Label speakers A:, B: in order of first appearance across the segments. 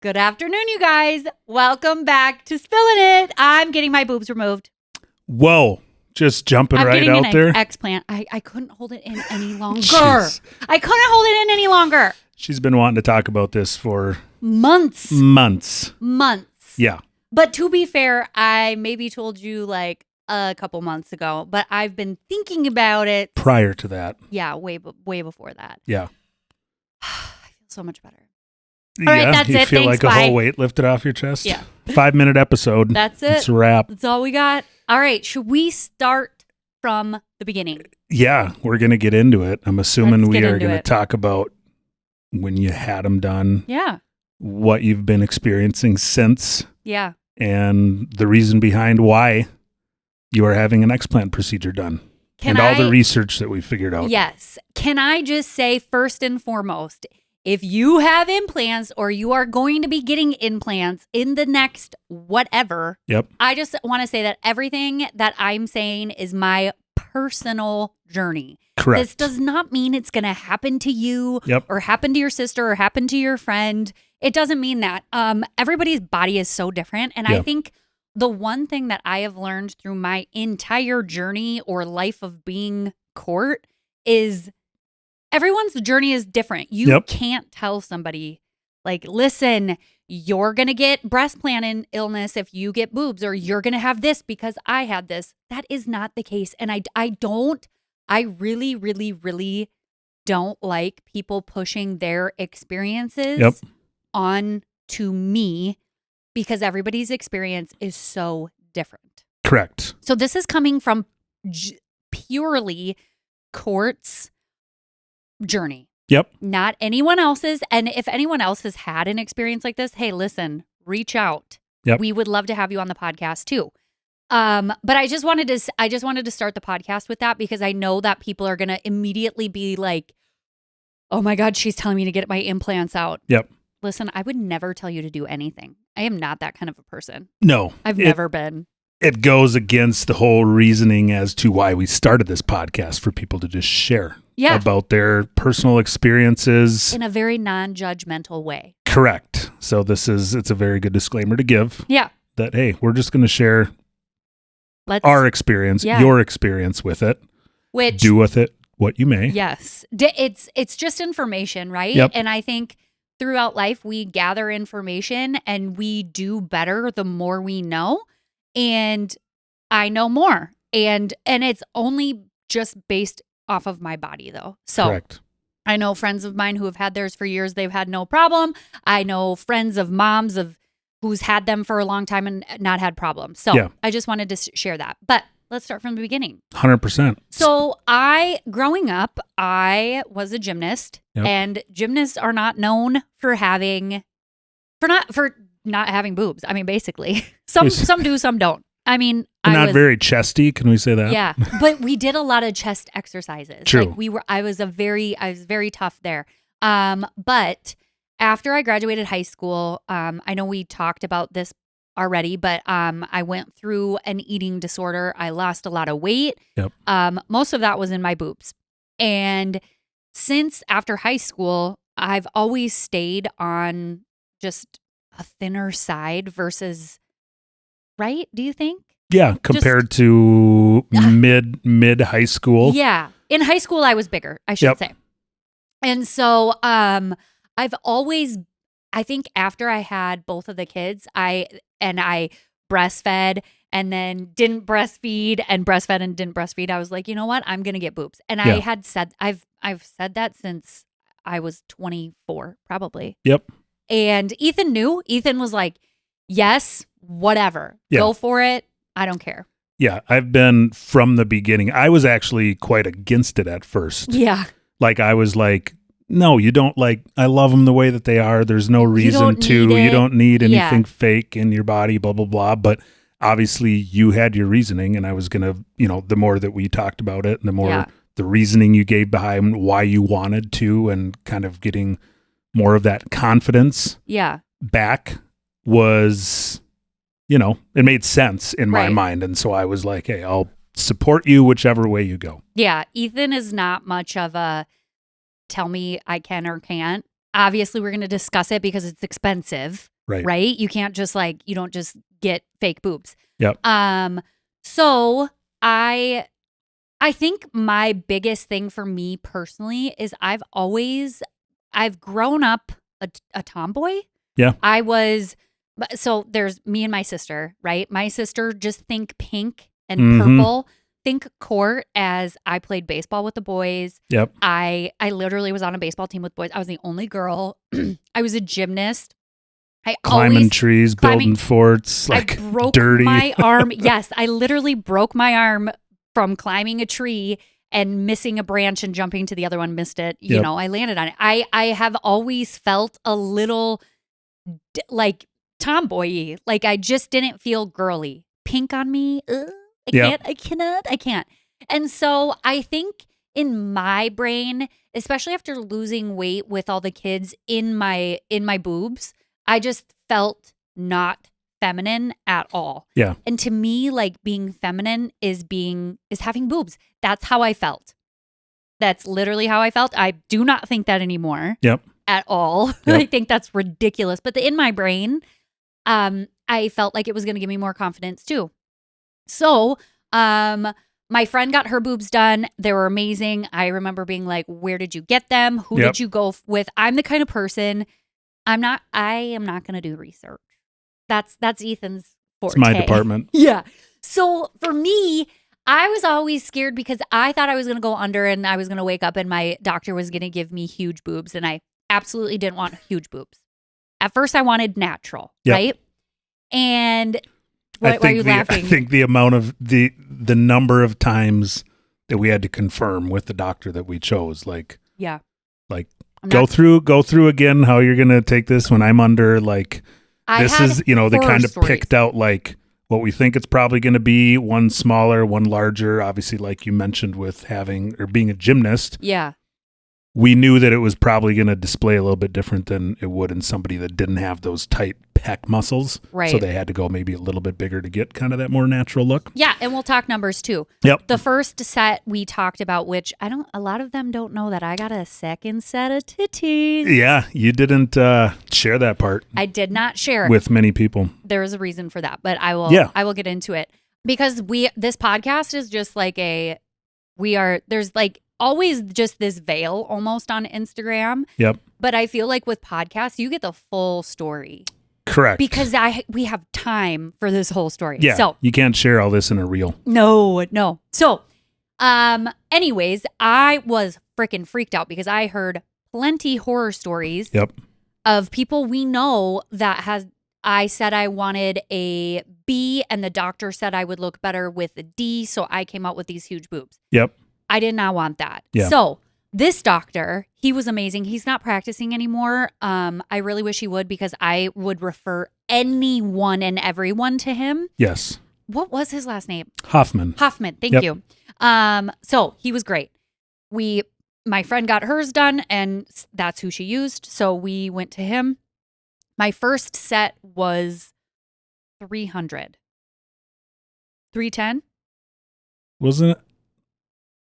A: Good afternoon, you guys. Welcome back to Spilling It. I'm getting my boobs removed.
B: Whoa. Just jumping
A: I'm
B: right
A: getting
B: out there.
A: Explant. I couldn't hold it in any longer.
B: Jeez.
A: I couldn't hold it in any longer.
B: She's been wanting to talk about this for
A: Months.
B: Yeah.
A: But to be fair, I maybe told you like a couple months ago, but I've been thinking about it.
B: Prior to that.
A: Yeah, way before that.
B: Yeah.
A: I feel so much better.
B: All
A: right, that's
B: you
A: it.
B: feel
A: Thanks,
B: like
A: bye.
B: a whole weight lifted off your chest?
A: Yeah.
B: 5-minute episode.
A: That's it.
B: It's a wrap.
A: That's all we got. All right, should we start from the beginning?
B: Yeah, we're going to get into it. I'm assuming
A: Let's
B: we
A: get
B: are
A: into
B: going to
A: it.
B: talk about when you had them done,
A: Yeah.
B: what you've been experiencing since,
A: Yeah.
B: and the reason behind why you are having an explant procedure done. All the research that we figured out.
A: Yes. Can I just say, first and foremost, if you have implants or you are going to be getting implants in the next whatever,
B: Yep.
A: I just want to say that everything that I'm saying is my personal journey.
B: Correct.
A: This does not mean it's going to happen to you
B: Yep.
A: or happen to your sister or happen to your friend. It doesn't mean that. Everybody's body is so different. And I
B: Yeah.
A: think the one thing that I have learned through my entire journey or life of being Cort is everyone's journey is different. You
B: Yep.
A: can't tell somebody, like, listen, you're going to get breast plantain illness if you get boobs, or you're going to have this because I had this. That is not the case. And I really, really, really don't like people pushing their experiences
B: Yep.
A: on to me because everybody's experience is so different.
B: Correct.
A: So this is coming from purely Cort's journey.
B: Yep.
A: Not anyone else's. And if anyone else has had an experience like this, hey, listen, reach out.
B: Yep.
A: We would love to have you on the podcast too. But I just wanted to start the podcast with that because I know that people are going to immediately be like, oh my God, she's telling me to get my implants out.
B: Yep.
A: Listen, I would never tell you to do anything. I am not that kind of a person.
B: No.
A: I've never been.
B: It goes against the whole reasoning as to why we started this podcast, for people to just share about their personal experiences
A: in a very non-judgmental way.
B: Correct. So it's a very good disclaimer to give.
A: Yeah.
B: That, hey, we're just going to share our experience, your experience with it.
A: Which,
B: do with it what you may.
A: Yes. It's just information, right?
B: Yep.
A: And I think throughout life, we gather information and we do better the more we know. And I know more. And it's only just based off of my body, though. So
B: Correct.
A: I know friends of mine who have had theirs for years. They've had no problem. I know friends of moms who's had them for a long time and not had problems. So I just wanted to share that. But let's start from the beginning.
B: 100%.
A: So growing up, I was a gymnast, and gymnasts are not known for not having boobs. I mean, basically, some do, some don't. I mean,
B: not very chesty. Can we say that?
A: Yeah, but we did a lot of chest exercises.
B: True.
A: Like I was very tough there. But after I graduated high school, I know we talked about this already, but I went through an eating disorder. I lost a lot of weight.
B: Yep.
A: Most of that was in my boobs. And since after high school, I've always stayed on just a thinner side versus, right? Do you think?
B: Yeah, compared to mid high school.
A: Yeah. In high school, I was bigger, I should say. And so I've always, I think after I had both of the kids, I breastfed and then didn't breastfeed and breastfed and didn't breastfeed. I was like, you know what? I'm going to get boobs. And I had said, I've said that since I was 24, probably.
B: Yep.
A: And Ethan knew. Ethan was like, yes, whatever. Go for it. I don't care.
B: Yeah. I've been from the beginning. I was actually quite against it at first.
A: Yeah.
B: Like I was like, no, you don't I love them the way that they are. There's no reason to. You don't need anything fake in your body, blah, blah, blah. But obviously you had your reasoning, and I was going to, the more that we talked about it and the more the reasoning you gave behind why you wanted to, and kind of getting more of that confidence back was, it made sense in my mind. And so I was like, hey, I'll support you whichever way you go.
A: Yeah. Ethan is not much of a tell me I can or can't. obviously we're going to discuss it because it's expensive, right? You can't just you don't just get fake boobs.
B: Yep.
A: So I think my biggest thing for me personally is I've grown up a tomboy.
B: Yeah.
A: So there's me and my sister, right? My sister, just think pink and purple. Think Cort, as I played baseball with the boys.
B: Yep.
A: I literally was on a baseball team with boys. I was the only girl. I was a gymnast.
B: Climbing trees, building forts,
A: I broke
B: dirty.
A: my arm. Yes, I literally broke my arm from climbing a tree and missing a branch and jumping to the other one, missed it. You know, I landed on it. I have always felt a little tomboy-y. I just didn't feel girly. Pink on me. I can't. And so I think in my brain, especially after losing weight with all the kids in my boobs, I just felt not feminine at all.
B: Yeah.
A: And to me, being feminine is having boobs. That's how I felt. That's literally how I felt. I do not think that anymore.
B: Yep.
A: At all. Yep. I think that's ridiculous. But in my brain, I felt like it was going to give me more confidence too. So, my friend got her boobs done. They were amazing. I remember being like, where did you get them? Who did you go with? I'm the kind of person, I am not going to do research. That's Ethan's forte.
B: It's my department.
A: Yeah. So for me, I was always scared because I thought I was going to go under and I was going to wake up and my doctor was going to give me huge boobs. And I absolutely didn't want huge boobs. At first I wanted natural, right? And why are you laughing?
B: I think the amount of the number of times that we had to confirm with the doctor that we chose, go through again how you're going to take this when I'm under, they kind of picked out what we think it's probably going to be, one smaller, one larger, obviously like you mentioned with being a gymnast.
A: Yeah.
B: We knew that it was probably going to display a little bit different than it would in somebody that didn't have those tight pec muscles.
A: Right.
B: So they had to go maybe a little bit bigger to get kind of that more natural look.
A: Yeah, and we'll talk numbers too.
B: Yep.
A: The first set we talked about, which a lot of them don't know that I got a second set of titties.
B: Yeah, you didn't share that part.
A: I did not share it
B: with many people.
A: There is a reason for that, but I will get into it because this podcast is just there's always just this veil almost on Instagram.
B: Yep.
A: But I feel like with podcasts, you get the full story.
B: Correct.
A: Because we have time for this whole story.
B: Yeah.
A: So
B: you can't share all this in a reel.
A: No. So, anyways, I was freaking freaked out because I heard plenty horror stories.
B: Yep.
A: Of people we know I said I wanted a B and the doctor said I would look better with a D. So I came out with these huge boobs.
B: Yep.
A: I did not want that.
B: Yeah.
A: So this doctor, he was amazing. He's not practicing anymore. I really wish he would because I would refer anyone and everyone to him.
B: Yes.
A: What was his last name?
B: Hoffman.
A: Thank you. So he was great. My friend got hers done and that's who she used. So we went to him. My first set was 300. 310?
B: Wasn't it?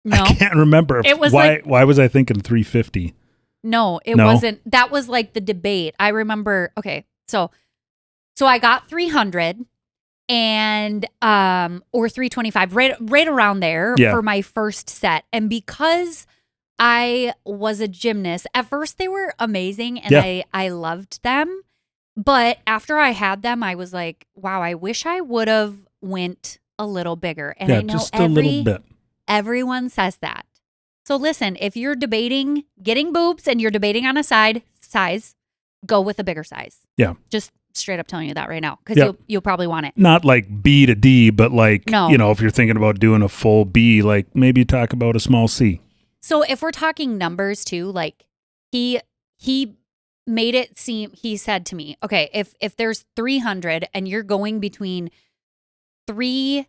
A: No.
B: I can't remember.
A: It was
B: why was I thinking 350?
A: No, it wasn't. That was the debate. I remember. Okay. So I got 300 and or 325 right around there for my first set. And because I was a gymnast, at first they were amazing and I loved them. But after I had them, I was like, wow, I wish I would have went a little bigger. And I know
B: just a little bit.
A: Everyone says that. So listen, if you're debating getting boobs and you're debating on a size, go with a bigger size.
B: Yeah.
A: Just straight up telling you that right now because you'll probably want it.
B: Not like B to D, but if you're thinking about doing a full B, maybe talk about a small C.
A: So if we're talking numbers too, he made it seem, he said to me, okay, if there's 300 and you're going between 300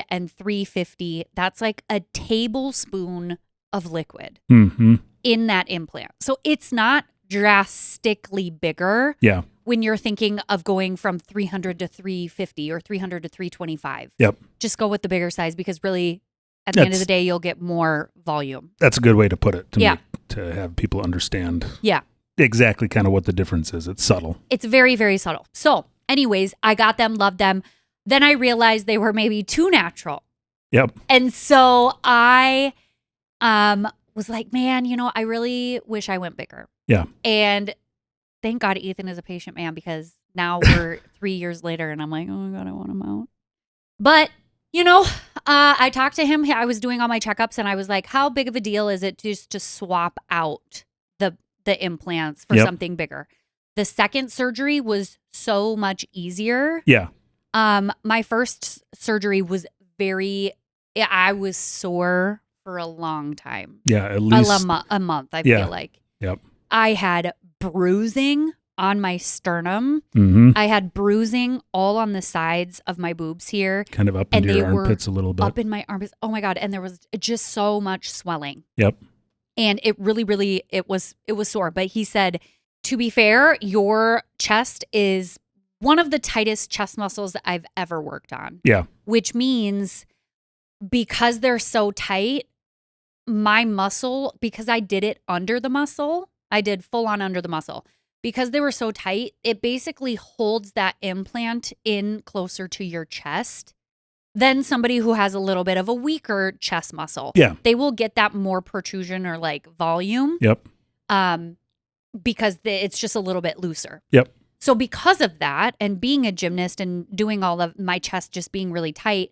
A: and 350, that's like a tablespoon of liquid in that implant. So it's not drastically bigger when you're thinking of going from 300 to 350 or 300 to 325.
B: Yep.
A: Just go with the bigger size because really at the end of the day, you'll get more volume.
B: That's a good way to put it to have people understand.
A: Yeah.
B: exactly kind of what the difference is. It's subtle.
A: It's very, very subtle. So anyways, I got them, loved them. Then I realized they were maybe too natural.
B: Yep.
A: And so I was like, man, I really wish I went bigger.
B: Yeah.
A: And thank God Ethan is a patient man, because now we're 3 years later and I'm like, oh my God, I want him out. But, I talked to him. I was doing all my checkups and I was like, how big of a deal is it just to swap out the implants for something bigger? The second surgery was so much easier.
B: Yeah.
A: My first surgery was I was sore for a long time.
B: Yeah, at least
A: a month, I feel like.
B: Yep.
A: I had bruising on my sternum.
B: Mm-hmm.
A: I had bruising all on the sides of my boobs here.
B: Kind of up into your armpits a little bit.
A: Up in my armpits. Oh my God. And there was just so much swelling.
B: Yep.
A: And it really, it was sore. But he said, to be fair, your chest is one of the tightest chest muscles that I've ever worked on.
B: Yeah.
A: Which means because they're so tight, my muscle, because I did it under the muscle, I did full on under the muscle. Because they were so tight, it basically holds that implant in closer to your chest than somebody who has a little bit of a weaker chest muscle.
B: Yeah.
A: They will get that more protrusion or like volume.
B: Yep.
A: Because it's just a little bit looser.
B: Yep.
A: So because of that, and being a gymnast and doing all of my chest just being really tight,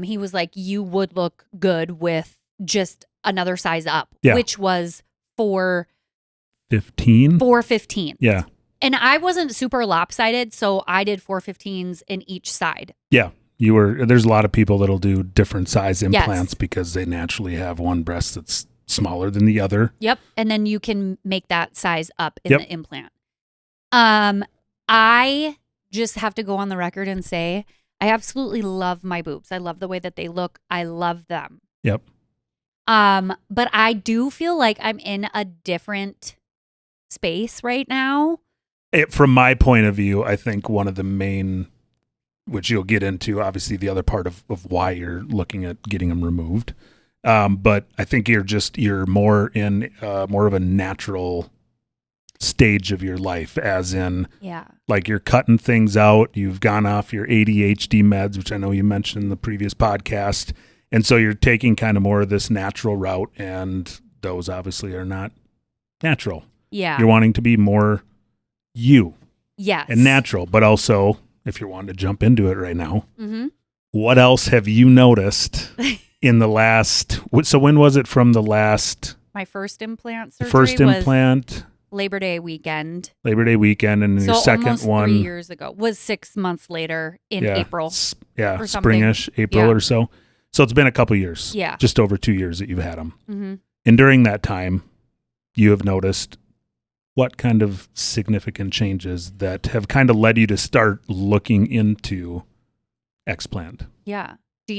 A: he was like, you would look good with just another size up, which was
B: 415.
A: 415.
B: Yeah.
A: And I wasn't super lopsided, so I did 415s in each side.
B: Yeah. There's a lot of people that'll do different size implants because they naturally have one breast that's smaller than the other.
A: Yep. And then you can make that size up in the implant. I just have to go on the record and say I absolutely love my boobs. I love the way that they look. I love them.
B: Yep.
A: But I do feel like I'm in a different space right now.
B: From my point of view, I think one of the main, which you'll get into, obviously the other part of why you're looking at getting them removed. But I think you're more in more of a natural stage of your life, as in, like you're cutting things out. You've gone off your ADHD meds, which I know you mentioned in the previous podcast. And so you're taking kind of more of this natural route, and those obviously are not natural.
A: Yeah.
B: You're wanting to be more you.
A: Yes.
B: And natural, but also, if you're wanting to jump into it right now,
A: what
B: else have you noticed in the last, so when was it from the last?
A: My first implant surgery
B: first implant.
A: Labor Day weekend.
B: And your second
A: almost
B: one
A: 3 years ago was 6 months later in April.
B: Yeah, springish, April or so. So it's been a couple years.
A: Yeah.
B: Just over 2 years that you've had them.
A: Mm-hmm.
B: And during that time, you have noticed what kind of significant changes that have kind of led you to start looking into Explant?
A: Yeah.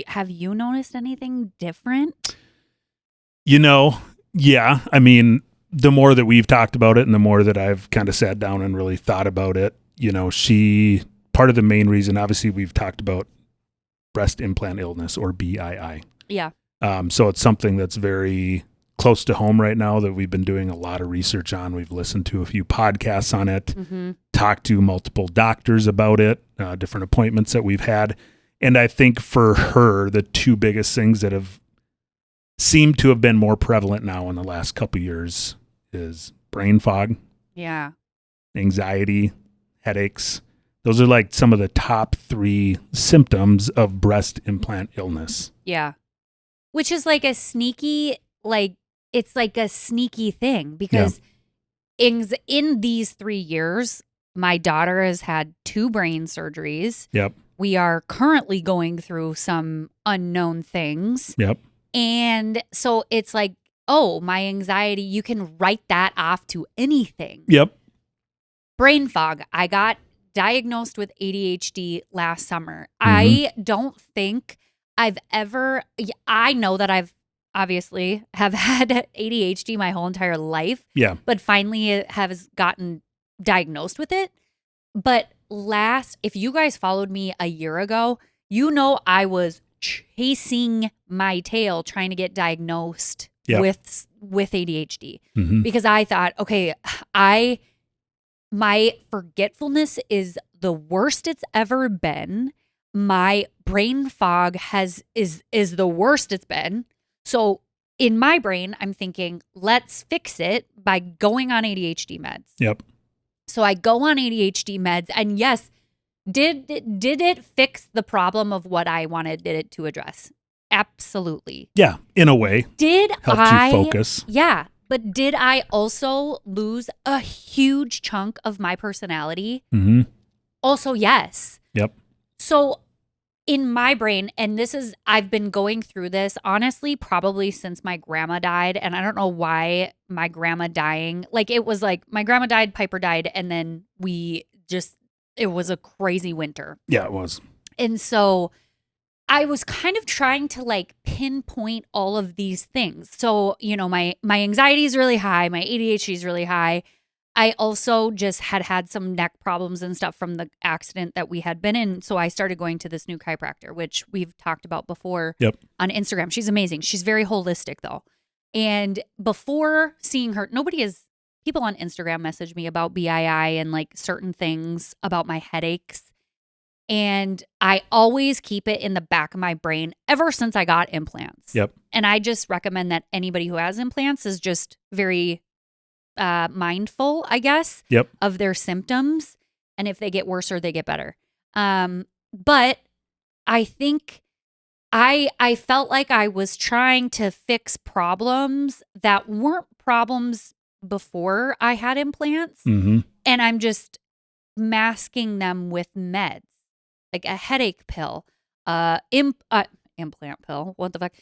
A: Have you noticed anything different?
B: Yeah. I mean, the more that we've talked about it and the more that I've kind of sat down and really thought about it, part of the main reason, obviously we've talked about breast implant illness, or BII.
A: Yeah.
B: So it's something that's very close to home right now that we've been doing a lot of research on. We've listened to a few podcasts on it, talked to multiple doctors about it, different appointments that we've had. And I think for her, the two biggest things that have seemed to have been more prevalent now in the last couple of years is brain fog, anxiety, headaches. Those are like some of the top 3 symptoms of breast implant illness.
A: Yeah. Which is like a sneaky, it's like a sneaky thing, because in these 3 years, my daughter has had 2 brain surgeries.
B: Yep.
A: We are currently going through some unknown things.
B: Yep.
A: And so it's like, oh, my anxiety, you can write that off to anything.
B: Yep.
A: Brain fog. I got diagnosed with ADHD last summer. I don't think I've ever, I know that I've obviously have had ADHD my whole entire life.
B: Yeah.
A: But finally has gotten diagnosed with it. But if you guys followed me a year ago, I was chasing my tail trying to get diagnosed with with ADHD
B: Mm-hmm.
A: because I thought, okay, my forgetfulness is the worst it's ever been. My brain fog is the worst it's been. So in my brain, I'm thinking, let's fix it by going on ADHD meds.
B: Yep.
A: So I go on ADHD meds, and yes, did it fix the problem of what I wanted it to address? Absolutely.
B: Yeah, in a way.
A: Helped
B: you focus?
A: Yeah. But did I also lose a huge chunk of my personality?
B: Mm-hmm.
A: Also, yes.
B: Yep.
A: So in my brain, and I've been going through this, honestly, probably since my grandma died. And I don't know why my grandma dying, like it was like my grandma died, Piper died, and then it was a crazy winter.
B: Yeah, it was.
A: And so I was kind of trying to like pinpoint all of these things. So, my anxiety is really high. My ADHD is really high. I also just had some neck problems and stuff from the accident that we had been in. So I started going to this new chiropractor, which we've talked about before on Instagram. She's amazing. She's very holistic though. And before seeing her, people on Instagram message me about BII and like certain things about my headaches. And I always keep it in the back of my brain ever since I got implants.
B: Yep.
A: And I just recommend that anybody who has implants is just very mindful, I guess, of their symptoms. And if they get worse or they get better. But I think I felt like I was trying to fix problems that weren't problems before I had implants.
B: Mm-hmm.
A: And I'm just masking them with meds. Like a headache pill, implant pill. What the fuck?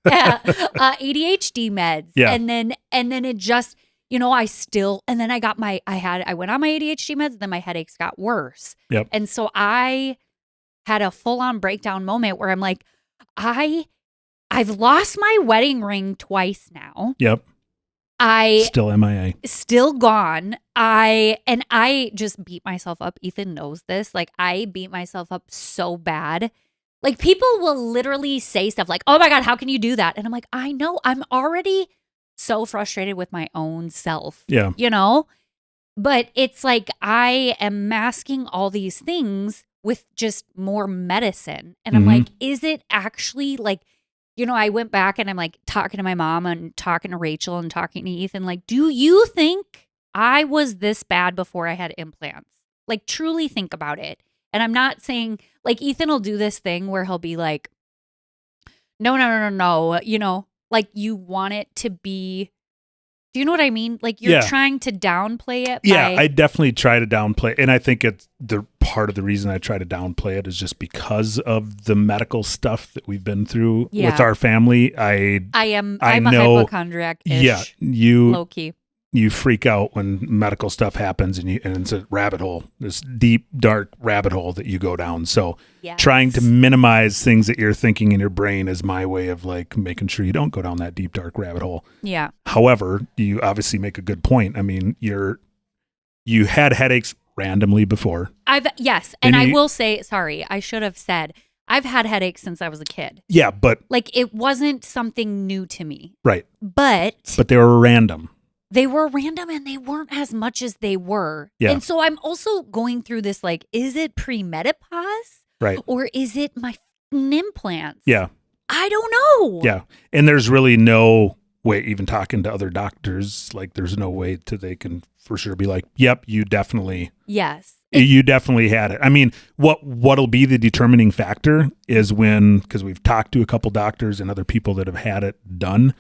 A: ADHD meds.
B: Yeah.
A: And then it just, and then I went on my ADHD meds. Then my headaches got worse.
B: Yep.
A: And so I had a full on breakdown moment where I'm like, I've lost my wedding ring twice now.
B: Yep. Still MIA.
A: Still gone. I just beat myself up. Ethan knows this. Like I beat myself up so bad. Like people will literally say stuff like, "Oh my God, how can you do that?" And I'm like, I know. I'm already so frustrated with my own self.
B: Yeah.
A: But it's like I am masking all these things with just more medicine. And I'm like, is it actually like, I went back and I'm like talking to my mom and talking to Rachel and talking to Ethan, like, do you think I was this bad before I had implants? Like, truly think about it. And I'm not saying, like, Ethan will do this thing where he'll be like, no, like you want it to be, do you know what I mean? Like you're trying to downplay it.
B: Yeah, I definitely try to downplay. And I think it's the part of the reason I try to downplay it is just because of the medical stuff that we've been through with our family. I'm a
A: hypochondriac-ish.
B: Yeah,
A: low key.
B: You freak out when medical stuff happens and it's a rabbit hole, this deep, dark rabbit hole that you go down. So trying to minimize things that you're thinking in your brain is my way of like making sure you don't go down that deep, dark rabbit hole.
A: Yeah.
B: However, you obviously make a good point. I mean, you had headaches randomly before.
A: And I will say, sorry, I should have said, I've had headaches since I was a kid.
B: Yeah, but
A: like it wasn't something new to me.
B: Right.
A: But
B: they were random.
A: They were random and they weren't as much as they were.
B: Yeah.
A: And so I'm also going through this like, is it premenopause?
B: Right.
A: Or is it my implants?
B: Yeah.
A: I don't know.
B: Yeah. And there's really no way, even talking to other doctors, like there's no way they can for sure be like, yep, you definitely.
A: Yes.
B: You definitely had it. I mean, what'll be the determining factor is because we've talked to a couple doctors and other people that have had it done.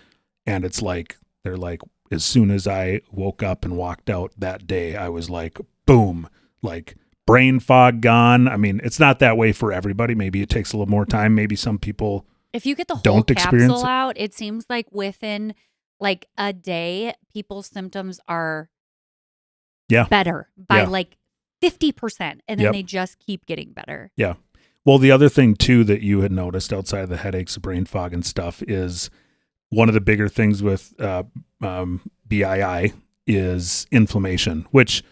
B: And it's like, they're like, as soon as I woke up and walked out that day, I was like, boom, like brain fog gone. I mean, it's not that way for everybody. Maybe it takes a little more time. Maybe some people
A: if you get the whole capsule out, it seems like within like a day, people's symptoms are better by like 50%. And then they just keep getting better.
B: Yeah. Well, the other thing too that you had noticed outside of the headaches, the brain fog and stuff is one of the bigger things with BII is inflammation, which,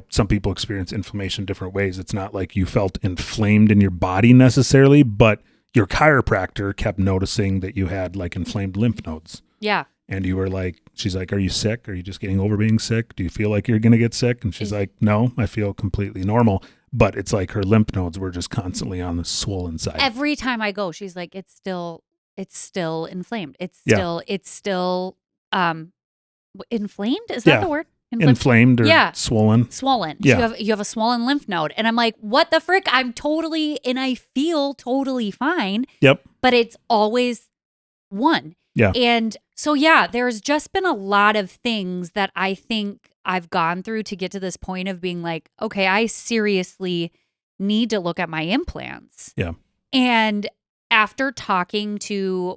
B: some people experience inflammation different ways. It's not like you felt inflamed in your body necessarily, but your chiropractor kept noticing that you had like inflamed lymph nodes.
A: Yeah.
B: And you were like, she's like, are you sick? Are you just getting over being sick? Do you feel like you're going to get sick? And she's like, no, I feel completely normal. But it's like her lymph nodes were just constantly on the swollen side.
A: Every time I go, she's like, it's still inflamed. It's still inflamed. Is that the word?
B: Inflamed or swollen.
A: Swollen.
B: Yeah.
A: You have a swollen lymph node. And I'm like, what the frick? I feel totally fine.
B: Yep.
A: But it's always one.
B: Yeah.
A: And so, there's just been a lot of things that I think I've gone through to get to this point of being like, okay, I seriously need to look at my implants.
B: Yeah.
A: And after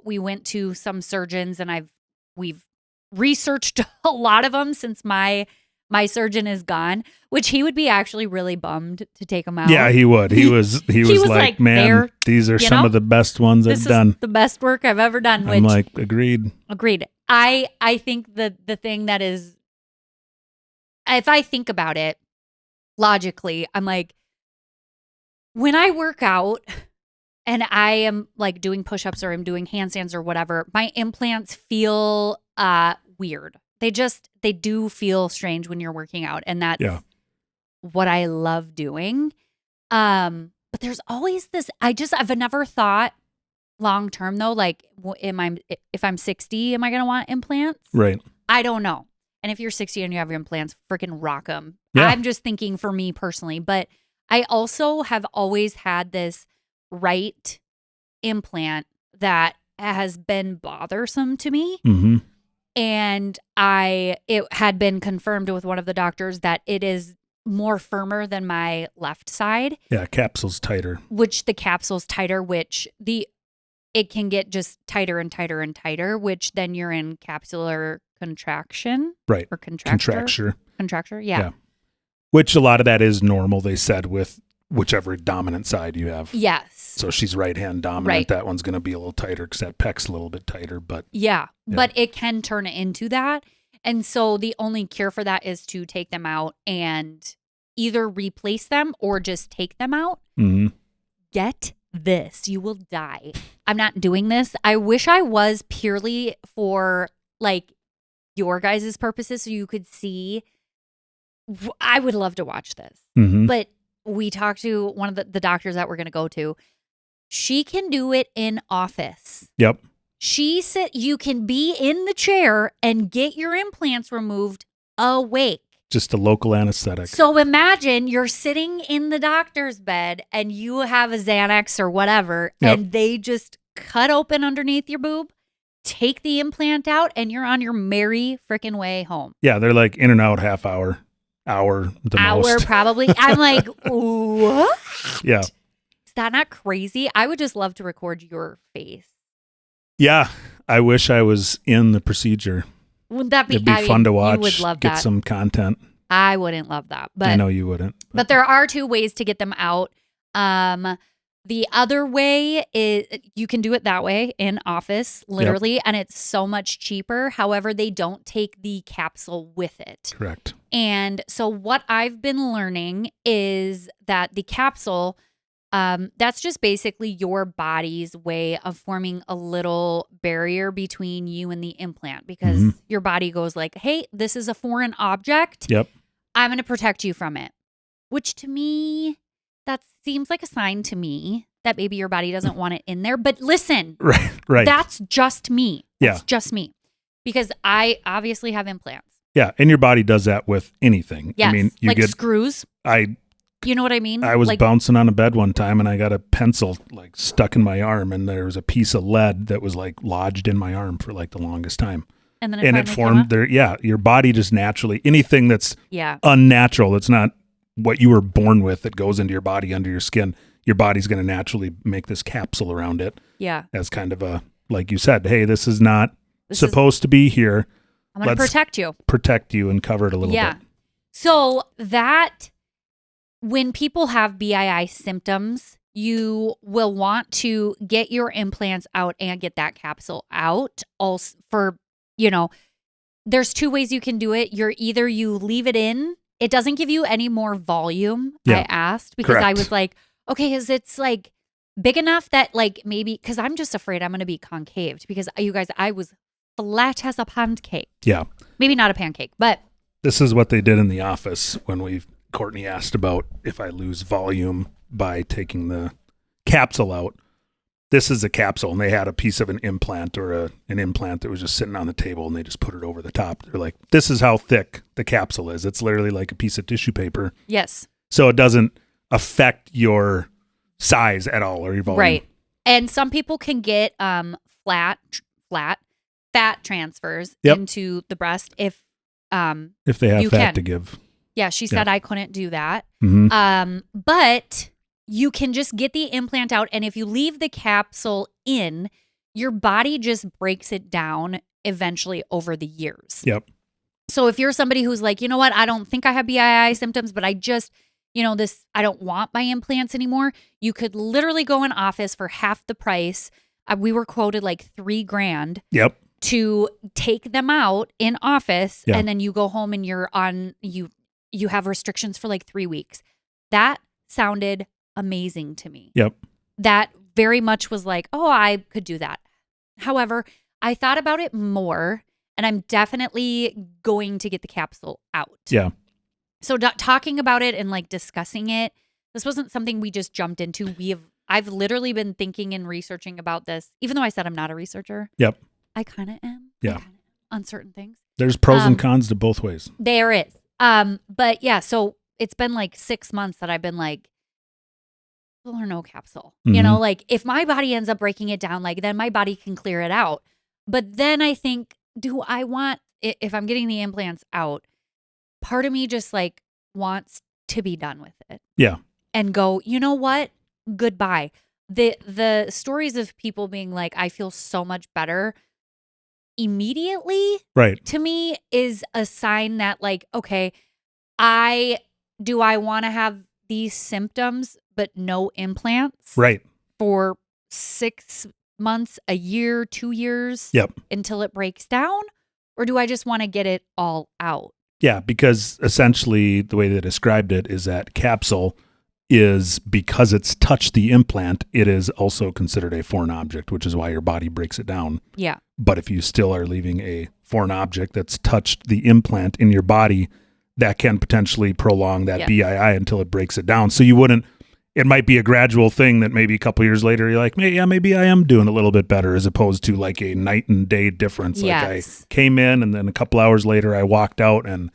A: we went to some surgeons, and we've researched a lot of them since my surgeon is gone, which he would be actually really bummed to take them out.
B: Yeah, he would. He was like, man, these are some of the best ones I've done.
A: This is the best work I've ever done.
B: I'm like, agreed.
A: I think the thing that is, if I think about it logically, I'm like, when I work out and I am like doing push-ups or I'm doing handstands or whatever, my implants feel weird. They do feel strange when you're working out, and that's what I love doing. But there's always this. I've never thought long term though. Like, if I'm 60, am I gonna want implants?
B: Right.
A: I don't know. And if you're 60 and you have your implants, freaking rock them.
B: Yeah.
A: I'm just thinking for me personally, but I also have always had this right implant that has been bothersome to me.
B: Mm-hmm.
A: And it had been confirmed with one of the doctors that it is more firmer than my left side.
B: Yeah, capsule's tighter.
A: Which the capsule's tighter, it can get just tighter and tighter and tighter, which then you're in capsular contraction.
B: Right.
A: Or contracture. Yeah.
B: Which a lot of that is normal, they said, with whichever dominant side you have.
A: Yes.
B: So she's right-hand dominant. Right. That one's going to be a little tighter because that pec's a little bit tighter. But
A: but it can turn into that. And so the only cure for that is to take them out and either replace them or just take them out.
B: Mm-hmm.
A: Get this. You will die. I'm not doing this. I wish I was purely for like your guys' purposes so you could see. I would love to watch this.
B: Mm-hmm.
A: But we talked to one of the doctors that we're going to go to. She can do it in office.
B: Yep.
A: You can be in the chair and get your implants removed awake.
B: Just a local anesthetic.
A: So imagine you're sitting in the doctor's bed and you have a Xanax or whatever, and they just cut open underneath your boob, take the implant out, and you're on your merry freaking way home.
B: Yeah, they're like in and out half hour the most.
A: Hour probably. I'm like, what?
B: Yeah.
A: Is that not crazy? I would just love to record your face.
B: Yeah, I wish I was in the procedure.
A: Wouldn't that be?
B: It'd be fun to watch.
A: You would love
B: get
A: that.
B: Some content.
A: I wouldn't love that, but
B: I know you wouldn't.
A: But there are two ways to get them out. The other way is you can do it that way in office, literally, and it's so much cheaper. However, they don't take the capsule with it.
B: Correct.
A: And so what I've been learning is that the capsule, that's just basically your body's way of forming a little barrier between you and the implant, because your body goes like, hey, this is a foreign object.
B: Yep.
A: I'm going to protect you from it, which to me, that seems like a sign to me that maybe your body doesn't want it in there. But listen,
B: right.
A: That's just me. That's
B: yeah.
A: just me, because I obviously have implants.
B: Yeah, and your body does that with anything.
A: Yes,
B: I mean, you
A: like
B: get
A: screws. You know what I mean?
B: I was bouncing on a bed one time and I got a pencil like stuck in my arm, and there was a piece of lead that was like lodged in my arm for like the longest time.
A: And then it
B: formed there. Yeah, your body just naturally, anything that's unnatural, that's not what you were born with, that goes into your body under your skin, your body's going to naturally make this capsule around it.
A: Yeah.
B: As kind of a, like you said, hey, this is not supposed to be here.
A: I'm going to protect you.
B: Protect you and cover it a little bit.
A: So that, when people have BII symptoms, you will want to get your implants out and get that capsule out. Also, for, there's two ways you can do it. You leave it in. It doesn't give you any more volume.
B: Yeah.
A: I asked because
B: Correct.
A: I was like, okay, is it's like big enough that like maybe, because I'm just afraid I'm going to be concaved, because you guys, I was flat as a pancake.
B: Yeah.
A: Maybe not a pancake, but.
B: This is what they did in the office when Courtney asked about if I lose volume by taking the capsule out. This is a capsule, and they had a piece of an implant or an implant that was just sitting on the table, and they just put it over the top. They're like, this is how thick the capsule is. It's literally like a piece of tissue paper.
A: Yes.
B: So it doesn't affect your size at all or your volume.
A: Right. And some people can get flat fat transfers into the breast if
B: they have fat to give.
A: Yeah, she said I couldn't do that.
B: Mm-hmm.
A: But you can just get the implant out, and if you leave the capsule in, your body just breaks it down eventually over the years.
B: Yep.
A: So if you're somebody who's like, you know what, I don't think I have BII symptoms, but I just, I don't want my implants anymore, you could literally go in office for half the price. We were quoted like $3,000.
B: Yep.
A: To take them out in office, and then you go home and you're on, you have restrictions for like 3 weeks. That sounded amazing to me.
B: Yep.
A: That very much was like, oh, I could do that. However, I thought about it more, and I'm definitely going to get the capsule out.
B: Yeah.
A: So talking about it and like discussing it, this wasn't something we just jumped into. I've literally been thinking and researching about this, even though I said I'm not a researcher.
B: Yep.
A: I kind of am.
B: Yeah.
A: On certain things.
B: There's pros and cons to both ways.
A: There is. But yeah, so it's been like 6 months that I've been like, capsule or no capsule.
B: Mm-hmm.
A: Like if my body ends up breaking it down, like then my body can clear it out. But then I think, do I want, if I'm getting the implants out, part of me just like wants to be done with it.
B: Yeah.
A: And go, you know what? Goodbye. The stories of people being like, I feel so much better immediately,
B: right,
A: to me is a sign that like, okay, I want to have these symptoms but no implants,
B: right,
A: for 6 months, a year, 2 years, until it breaks down, or do I just want to get it all out?
B: Yeah, because essentially the way they described it is that capsule is, because it's touched the implant, it is also considered a foreign object, which is why your body breaks it down.
A: Yeah.
B: But if you still are leaving a foreign object that's touched the implant in your body, that can potentially prolong that BII until it breaks it down. So you wouldn't, it might be a gradual thing that maybe a couple years later you're like, maybe I am doing a little bit better, as opposed to like a night and day difference.
A: Yes.
B: Like I came in and then a couple hours later I walked out and,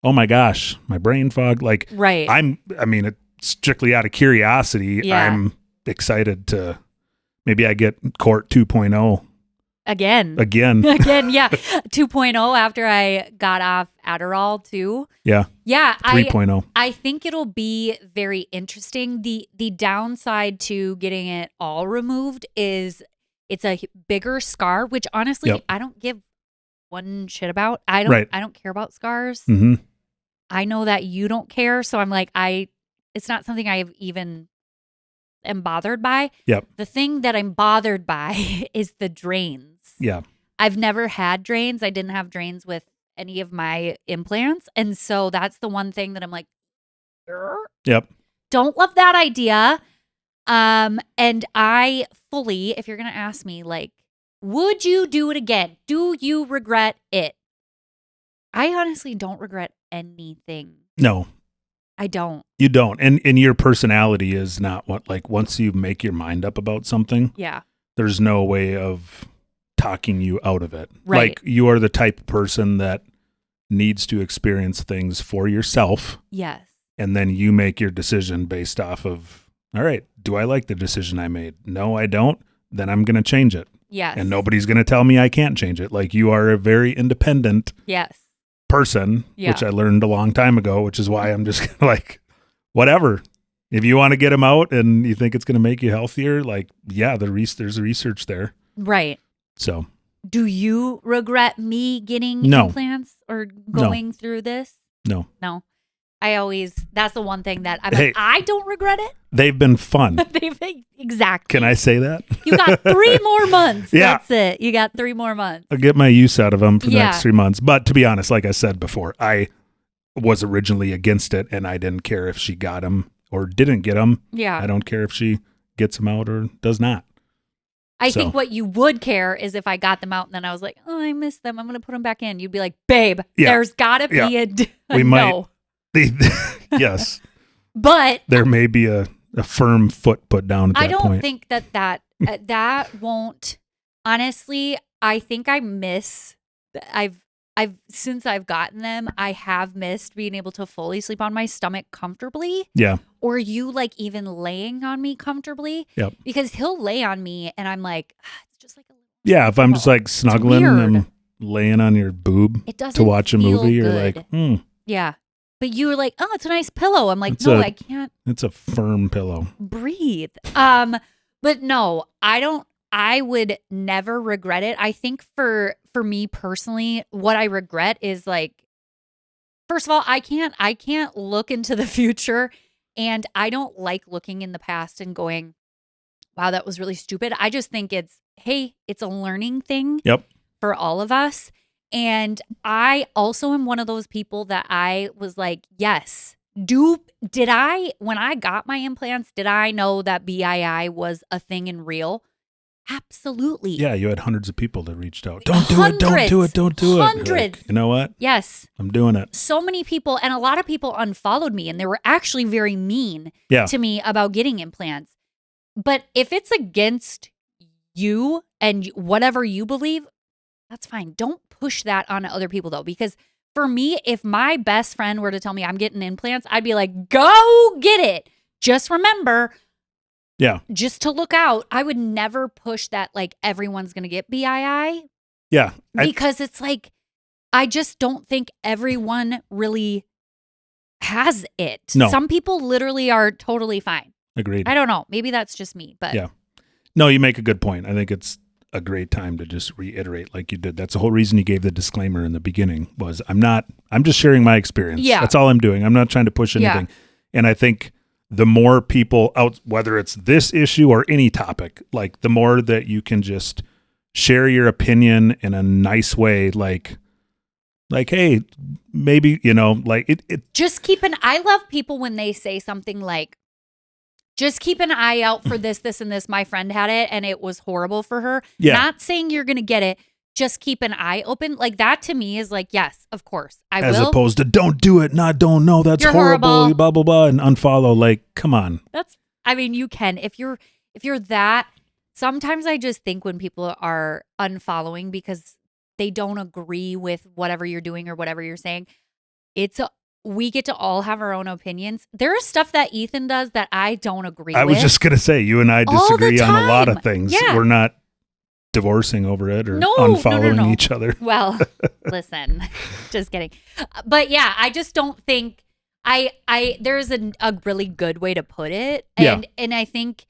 B: oh my gosh, my brain fog. Like,
A: right.
B: It's strictly out of curiosity.
A: Yeah.
B: I'm excited to, maybe I get Cort 2.0.
A: Again, yeah. 2.0 after I got off Adderall too.
B: Yeah. 3.0.
A: I think it'll be very interesting. The downside to getting it all removed is it's a bigger scar, which honestly I don't give one shit about. I don't care about scars.
B: Mm-hmm.
A: I know that you don't care, so I'm like, it's not something I even am bothered by.
B: Yep.
A: The thing that I'm bothered by is the drains.
B: Yeah.
A: I've never had drains. I didn't have drains with any of my implants. And so that's the one thing that I'm like,
B: yep.
A: Don't love that idea. And I fully, if you're going to ask me, like, would you do it again? Do you regret it? I honestly don't regret anything.
B: No.
A: I don't.
B: You don't. And your personality is not what, like, once you make your mind up about something, there's no way of talking you out of it.
A: Right.
B: Like, you are the type of person that needs to experience things for yourself.
A: Yes.
B: And then you make your decision based off of, all right, do I like the decision I made? No, I don't. Then I'm going to change it.
A: Yes.
B: And nobody's going to tell me I can't change it. Like, you are a very independent person, which I learned a long time ago, which is why I'm just like, whatever. If you want to get them out and you think it's going to make you healthier, like, there's research there.
A: Right.
B: So.
A: Do you regret me getting implants or going through this?
B: No.
A: That's the one thing that I don't regret it.
B: They've been fun.
A: Exactly.
B: Can I say that?
A: You got 3 more months.
B: Yeah.
A: That's it. You got 3 more months.
B: I'll get my use out of them for the next 3 months. But to be honest, like I said before, I was originally against it, and I didn't care if she got them or didn't get them.
A: Yeah.
B: I don't care if she gets them out or does not.
A: I think what you would care is if I got them out and then I was like, oh, I missed them. I'm going to put them back in. You'd be like, babe, there's got to be a
B: we
A: no.
B: Yes. But there may be a firm foot put down at that point. I don't
A: think that won't, honestly, I think since I've gotten them, I have missed being able to fully sleep on my stomach comfortably.
B: Yeah.
A: Or you like even laying on me comfortably.
B: Yep.
A: Because he'll lay on me and I'm like, it's just like a little.
B: Yeah. If I'm just like snuggling and laying on your boob to watch a movie, you're like,
A: Yeah. But you were like, oh, it's a nice pillow. I'm like, I can't.
B: It's a firm pillow.
A: Breathe. But no, I would never regret it. I think for me personally, what I regret is like, first of all, I can't look into the future, and I don't like looking in the past and going, wow, that was really stupid. I just think it's a learning thing for all of us. And I also am one of those people that I was like, yes, when I got my implants, did I know that BII was a thing and real? Absolutely.
B: Yeah, you had hundreds of people that reached out. Don't do it, don't do it, don't do it.
A: Hundreds.
B: Like, you know what?
A: Yes.
B: I'm doing it.
A: So many people, and a lot of people unfollowed me, and they were actually very mean to me about getting implants. But if it's against you and whatever you believe, that's fine. Don't push that on other people, though, because for me, if my best friend were to tell me I'm getting implants, I'd be like, go get it. Just remember, just to look out. I would never push that like everyone's going to get BII.
B: Yeah.
A: Because it's like, I just don't think everyone really has it.
B: No.
A: Some people literally are totally fine.
B: Agreed.
A: I don't know. Maybe that's just me, but.
B: Yeah. No, you make a good point. I think it's a great time to just reiterate like you did. That's the whole reason you gave the disclaimer in the beginning was I'm just sharing my experience.
A: Yeah.
B: That's all I'm doing. I'm not trying to push anything. Yeah. And I think the more people out, whether it's this issue or any topic, like the more that you can just share your opinion in a nice way, like, hey, maybe, like it.
A: Just I love people when they say something like, just keep an eye out for this, and this. My friend had it and it was horrible for her.
B: Yeah.
A: Not saying you're going to get it. Just keep an eye open. Like that to me is like, yes, of course. I will.
B: As opposed to don't do it. Don't know. That's horrible. Blah, blah, blah. And unfollow. Like, come on.
A: You can. If you're that, sometimes I just think when people are unfollowing because they don't agree with whatever you're doing or whatever you're saying, we get to all have our own opinions. There is stuff that Ethan does that I don't agree with.
B: I was just going to say, you and I disagree on a lot of things. Yeah. We're not divorcing over it or unfollowing each other.
A: Well, listen, just kidding. But yeah, I just don't think there's a really good way to put it. And I think,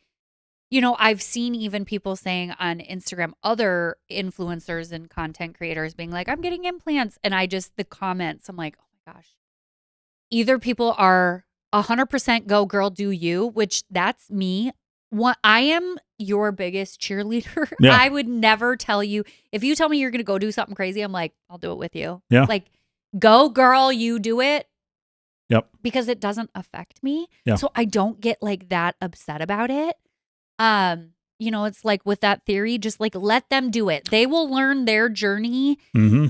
A: I've seen even people saying on Instagram, other influencers and content creators being like, I'm getting implants. And the comments, I'm like, oh my gosh. Either people are 100% go girl, do you, which that's me. I am your biggest cheerleader. Yeah. I would never tell you, if you tell me you're going to go do something crazy, I'm like, I'll do it with you.
B: Yeah.
A: Like, go girl, you do it.
B: Yep.
A: Because it doesn't affect me.
B: Yeah.
A: So I don't get like that upset about it. It's like with that theory, just like let them do it. They will learn their journey.
B: Mm-hmm.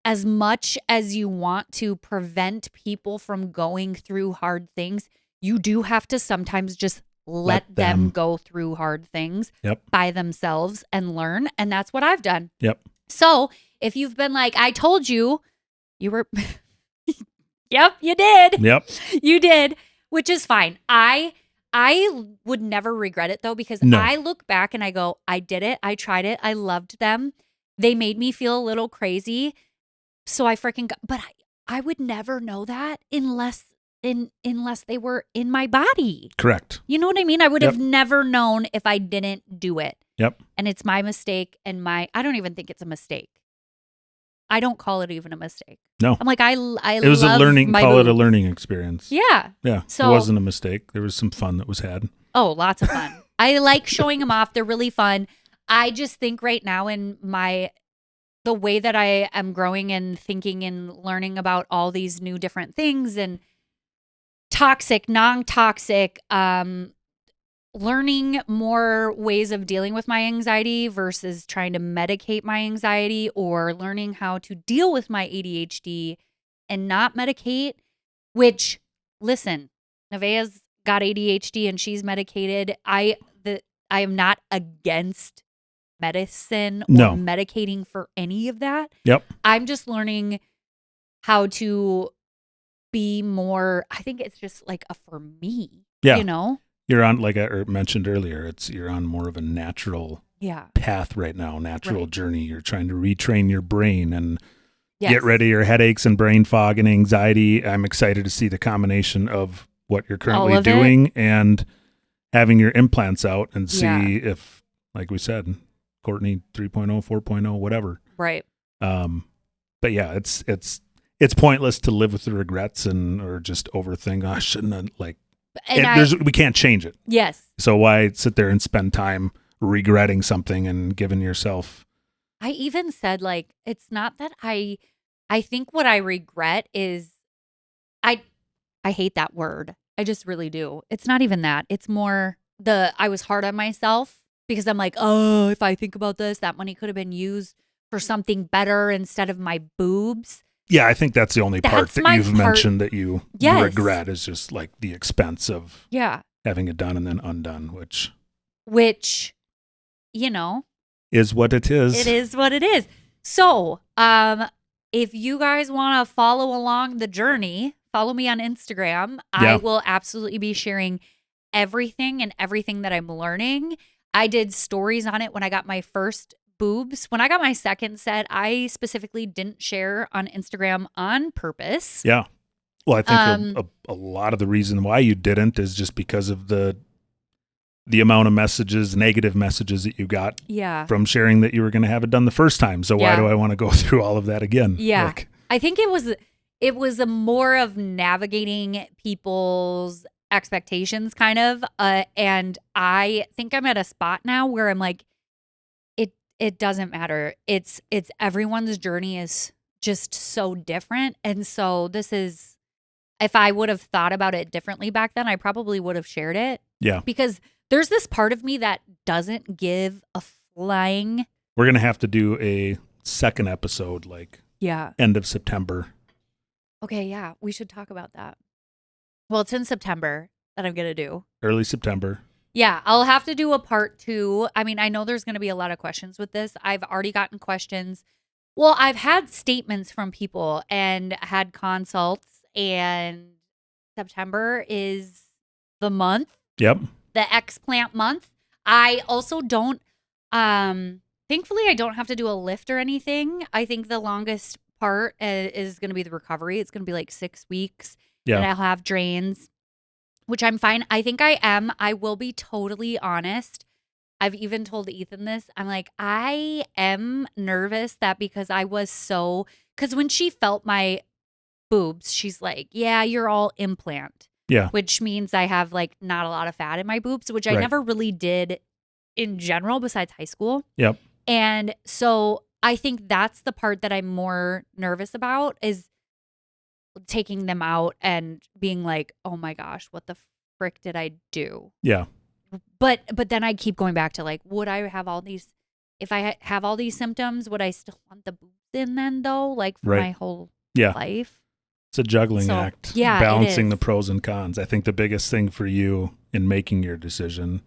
A: As much as you want to prevent people from going through hard things, you do have to sometimes just let them go through hard things by themselves and learn. And that's what I've done.
B: Yep.
A: So if you've been like, I told you, you were, yep, you did.
B: Yep.
A: You did, which is fine. I would never regret it though, because I look back and I go, I did it. I tried it. I loved them. They made me feel a little crazy. So I freaking but I would never know that unless they were in my body.
B: Correct.
A: You know what I mean? I would have never known if I didn't do it.
B: Yep.
A: And it's my mistake I don't even think it's a mistake. I don't call it even a mistake.
B: No.
A: I'm like, it
B: was
A: love
B: a learning,
A: my
B: call
A: boobs.
B: it a learning experience.
A: Yeah.
B: Yeah. So, it wasn't a mistake. There was some fun that was had.
A: Oh, lots of fun. I like showing them off. They're really fun. I just think right now in the way that I am growing and thinking and learning about all these new different things and toxic, non-toxic, learning more ways of dealing with my anxiety versus trying to medicate my anxiety, or learning how to deal with my ADHD and not medicate, which, listen, Nevaeh's got ADHD and she's medicated. I am not against medicine or medicating for any of that.
B: Yep.
A: I'm just learning how to be more, I think it's just like for me, you know?
B: You're on, like I mentioned earlier, you're on more of a natural path right now, natural journey. You're trying to retrain your brain and get rid of your headaches and brain fog and anxiety. I'm excited to see the combination of what you're currently doing and having your implants out and see if, like we said, Courtney 3.0, 4.0, whatever.
A: Right.
B: But yeah, it's pointless to live with the regrets or just overthink. I shouldn't have, we can't change it.
A: Yes.
B: So why sit there and spend time regretting something and giving yourself?
A: I even said, it's not that I think what I regret is I hate that word. I just really do. It's not even that. It's more I was hard on myself because I'm like, oh, if I think about this, that money could have been used for something better instead of my boobs.
B: Yeah, I think that's the only part that you've mentioned that you regret is just like the expense of having it done and then undone, which, is what it is.
A: It is what it is. So, if you guys want to follow along the journey, follow me on Instagram. I will absolutely be sharing everything that I'm learning. I did stories on it when I got my first boobs. When I got my second set, I specifically didn't share on Instagram on purpose.
B: Yeah. Well, I think a lot of the reason why you didn't is just because of the amount of negative messages that you got from sharing that you were going to have it done the first time. So why do I want to go through all of that again?
A: Yeah. I think it was a more of navigating people's expectations kind of. And I think I'm at a spot now where I'm like, it doesn't matter. It's everyone's journey is just so different. And so if I would have thought about it differently back then, I probably would have shared it.
B: Yeah.
A: Because there's this part of me that doesn't give a flying.
B: We're going to have to do a second episode, end of September.
A: Okay. Yeah. We should talk about that. Well, it's in September that I'm going to do.
B: Early September.
A: Yeah, I'll have to do a part 2. I mean, I know there's going to be a lot of questions with this. I've already gotten questions. Well, I've had statements from people and had consults, and September is the month.
B: Yep.
A: The explant month. I also don't, thankfully, I don't have to do a lift or anything. I think the longest part is going to be the recovery. It's going to be 6 weeks.
B: Yeah.
A: And I'll have drains, which I'm fine. I think I am. I will be totally honest. I've even told Ethan this. I'm like, I am nervous that because when she felt my boobs, she's like, yeah, you're all implant.
B: Yeah.
A: Which means I have not a lot of fat in my boobs, which I never really did in general besides high school.
B: Yep.
A: And so I think that's the part that I'm more nervous about is taking them out and being like, oh my gosh, what the frick did I do?
B: Yeah.
A: But then I keep going back to would I have all these, if I have all these symptoms, would I still want the boobs in then though? For my whole life?
B: It's a juggling act.
A: Yeah.
B: Balancing the pros and cons. I think the biggest thing for you in making your decision,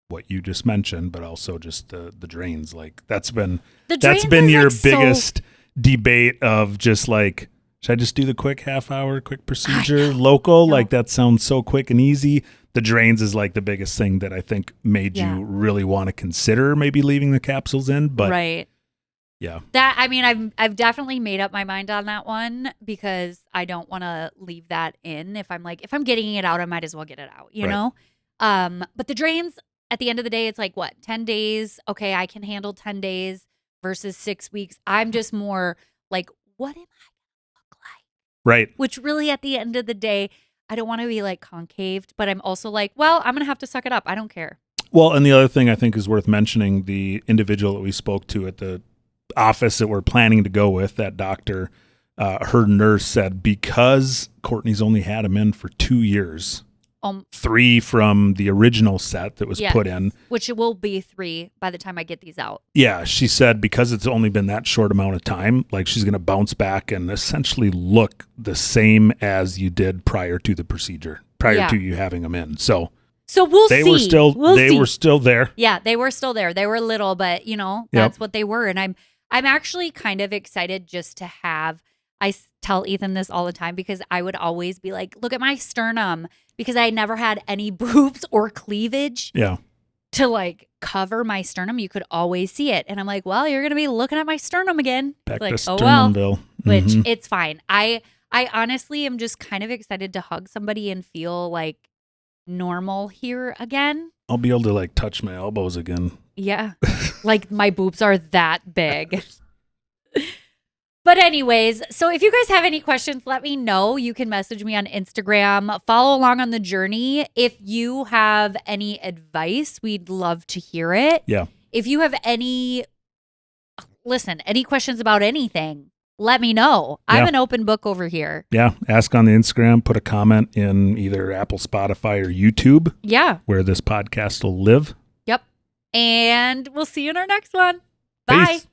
B: what you just mentioned, but also just the drains, that's been your biggest debate of just should I just do the quick half-hour, quick procedure, local? That sounds so quick and easy. The drains is the biggest thing that I think made you really want to consider maybe leaving the capsules in. But yeah,
A: that I've definitely made up my mind on that one because I don't want to leave that in. If I'm getting it out, I might as well get it out, you know. But the drains at the end of the day, it's 10 days. Okay, I can handle 10 days versus 6 weeks. I'm just more what am I?
B: Right.
A: Which really at the end of the day, I don't want to be concaved, but I'm also well, I'm going to have to suck it up. I don't care.
B: Well, and the other thing I think is worth mentioning, the individual that we spoke to at the office that we're planning to go with, that doctor, her nurse said because Courtney's only had him in for 2 years, 3 from the original set that was put in.
A: Which will be 3 by the time I get these out.
B: Yeah, she said because it's only been that short amount of time, like she's going to bounce back and essentially look the same as you did prior to the procedure, prior to you having them in. So
A: we'll see.
B: They were still there.
A: Yeah, they were still there. They were little, but that's what they were. And I'm actually kind of excited just to have. I tell Ethan this all the time because I would always be like, look at my sternum, because I never had any boobs or cleavage.
B: Yeah.
A: To like cover my sternum. You could always see it. And I'm like, well, you're going to be looking at my sternum again.
B: Back
A: like,
B: to Sternumville.
A: Which it's fine. I honestly am just kind of excited to hug somebody and feel like normal here again.
B: I'll be able to like touch my elbows again.
A: Yeah. Like my boobs are that big. But anyways, so if you guys have any questions, let me know. You can message me on Instagram. Follow along on the journey. If you have any advice, we'd love to hear it.
B: Yeah.
A: If you have any questions about anything, let me know. Yeah. I'm an open book over here.
B: Yeah. Ask on the Instagram. Put a comment in either Apple, Spotify, or YouTube.
A: Yeah.
B: Where this podcast will live.
A: Yep. And we'll see you in our next one. Bye.
B: Peace.